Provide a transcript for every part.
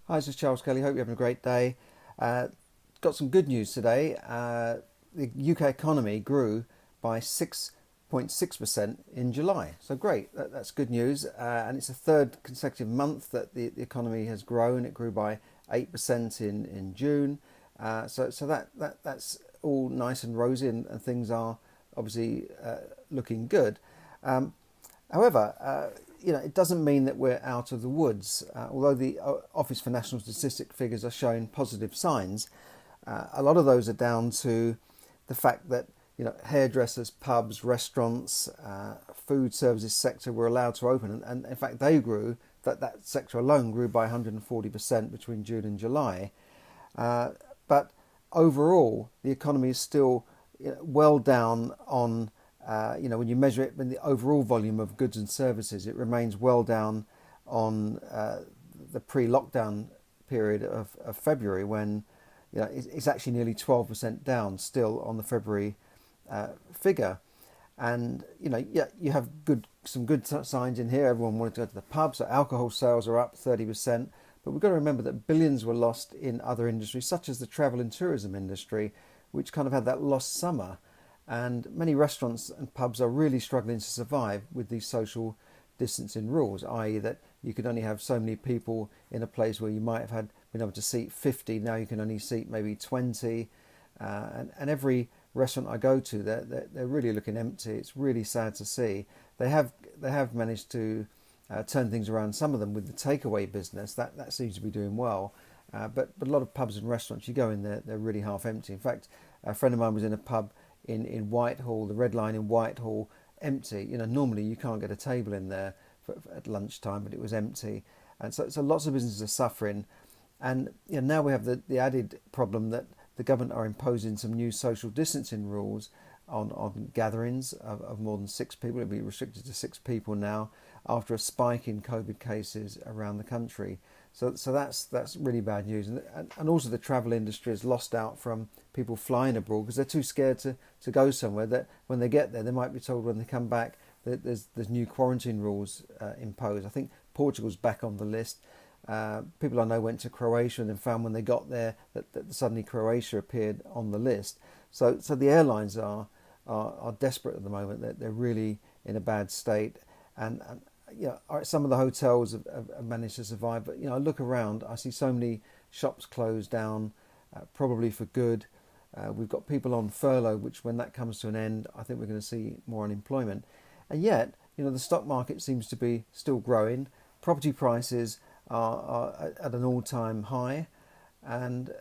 Hi, this is Charles Kelly. Hope you're having a great day. Uh, got some good news today. The UK economy grew by 6.6% in July. So great, that's good news. And it's the third consecutive month that the economy has grown. It grew by 8% in June. That's all nice and rosy, and things are obviously looking good. Um, However, it doesn't mean that we're out of the woods. Although the Office for National Statistic figures are showing positive signs, a lot of those are down to the fact that hairdressers, pubs, restaurants, food services sector were allowed to open, and in fact they grew. That sector alone grew by 140% between June and July. But overall, the economy is still well down on, when you measure it in the overall volume of goods and services, it remains well down on the pre-lockdown period of February, when it's actually nearly 12% down still on the February figure. And you have some good signs in here. Everyone wanted to go to the pub, so alcohol sales are up 30%. But we've got to remember that billions were lost in other industries, such as the travel and tourism industry, which kind of had that lost summer. And many restaurants and pubs are really struggling to survive with these social distancing rules, i.e. that you could only have so many people in a place where you might have been able to seat 50. Now you can only seat maybe 20. And every restaurant I go to, they're really looking empty. It's really sad to see. They have managed to turn things around, some of them with the takeaway business. That seems to be doing well. But a lot of pubs and restaurants, you go in there, they're really half empty. In fact, a friend of mine was in a pub in Whitehall, the Red Line in Whitehall, empty. Normally you can't get a table in there at lunchtime, but it was empty. And so lots of businesses are suffering. And now we have the added problem that the government are imposing some new social distancing rules on gatherings of more than 6 people. It'll be restricted to 6 people now after a spike in COVID cases around the country. So that's really bad news. And also the travel industry has lost out from people flying abroad because they're too scared to go somewhere, that when they get there they might be told when they come back that there's new quarantine rules imposed. I think Portugal's back on the list. People I know went to Croatia and then found when they got there that suddenly Croatia appeared on the list. So the airlines are desperate at the moment. They're really in a bad state. And some of the hotels have managed to survive. But I look around, I see so many shops closed down, probably for good. We've got people on furlough, which when that comes to an end, I think we're going to see more unemployment. And yet, the stock market seems to be still growing. Property prices are at an all-time high, and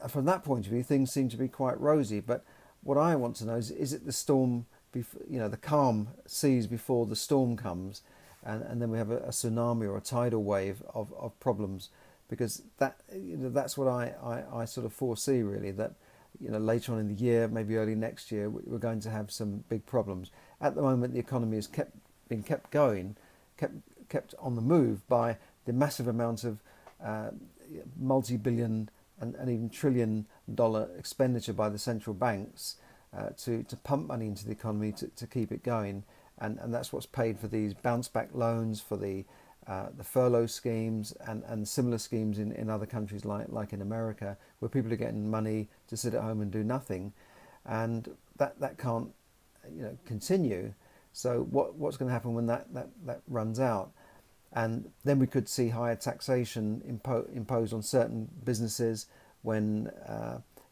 from that point of view, things seem to be quite rosy. But what I want to know is it the storm, the calm seas before the storm comes, and then we have a tsunami or a tidal wave of problems, because that's what I sort of foresee, really, that later on in the year, maybe early next year, we're going to have some big problems. At the moment, the economy has been kept going, kept on the move by the massive amount of multi-billion and even trillion-dollar expenditure by the central banks to pump money into the economy to keep it going, and that's what's paid for these bounce-back loans, for the furlough schemes and similar schemes in other countries like in America, where people are getting money to sit at home and do nothing, and that can't continue. So what's going to happen when that runs out? And then we could see higher taxation imposed on certain businesses when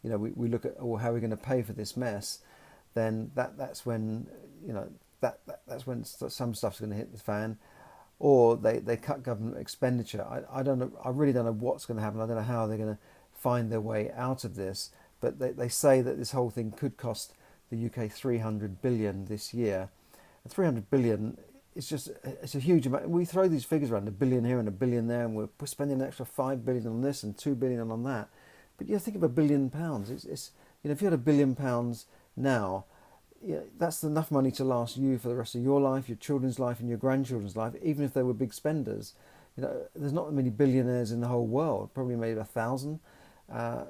we look at how we're going to pay for this mess. Then that's when that's when some stuff's going to hit the fan, or they cut government expenditure. I don't know. I really don't know what's going to happen. I don't know how they're going to find their way out of this. But they say that this whole thing could cost the UK 300 billion this year. And 300 billion. It's a huge amount. We throw these figures around, a billion here and a billion there, and we're spending an extra 5 billion on this and 2 billion on that. But think of £1 billion. It's if you had £1 billion now, that's enough money to last you for the rest of your life, your children's life, and your grandchildren's life. Even if they were big spenders, there's not many billionaires in the whole world. Probably maybe 1,000.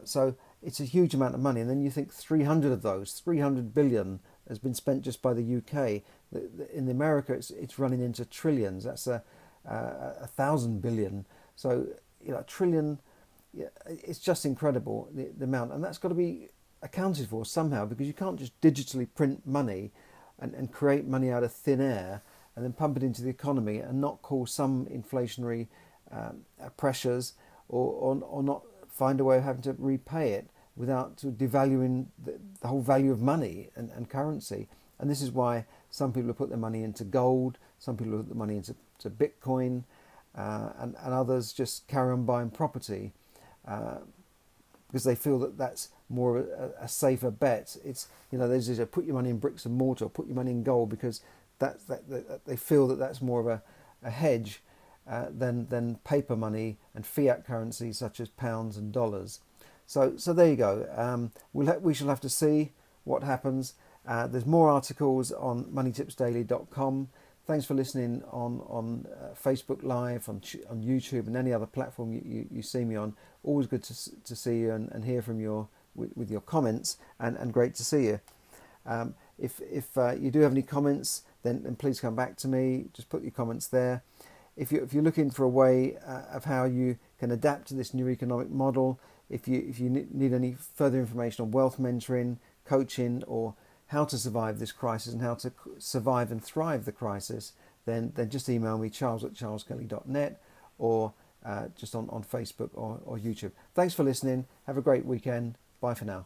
So it's a huge amount of money. And then you think 300 of those, 300 billion, has been spent just by the UK. In America, it's running into trillions. That's a 1,000 billion. So a trillion. Yeah, it's just incredible the amount, and that's got to be accounted for somehow, because you can't just digitally print money and create money out of thin air and then pump it into the economy and not cause some inflationary pressures, or not find a way of having to repay it without sort of devaluing the whole value of money and currency. And this is why some people have put their money into gold, some people have put their money into Bitcoin, and others just carry on buying property because they feel that that's more a safer bet. It's, there's this, put your money in bricks and mortar, put your money in gold, because that they feel that that's more of a hedge than paper money and fiat currencies such as pounds and dollars. So there you go. We shall have to see what happens. There's more articles on moneytipsdaily.com. Thanks for listening on Facebook Live, on YouTube, and any other platform you see me on. Always good to see you and hear from you with your comments, and great to see you. If you do have any comments, then please come back to me. Just put your comments there. If you're looking for a way of how you can adapt to this new economic model, if you need any further information on wealth mentoring, coaching, or how to survive this crisis and how to survive and thrive the crisis, then just email me, charles@charleskelly.net, or just on Facebook or YouTube. Thanks for listening. Have a great weekend. Bye for now.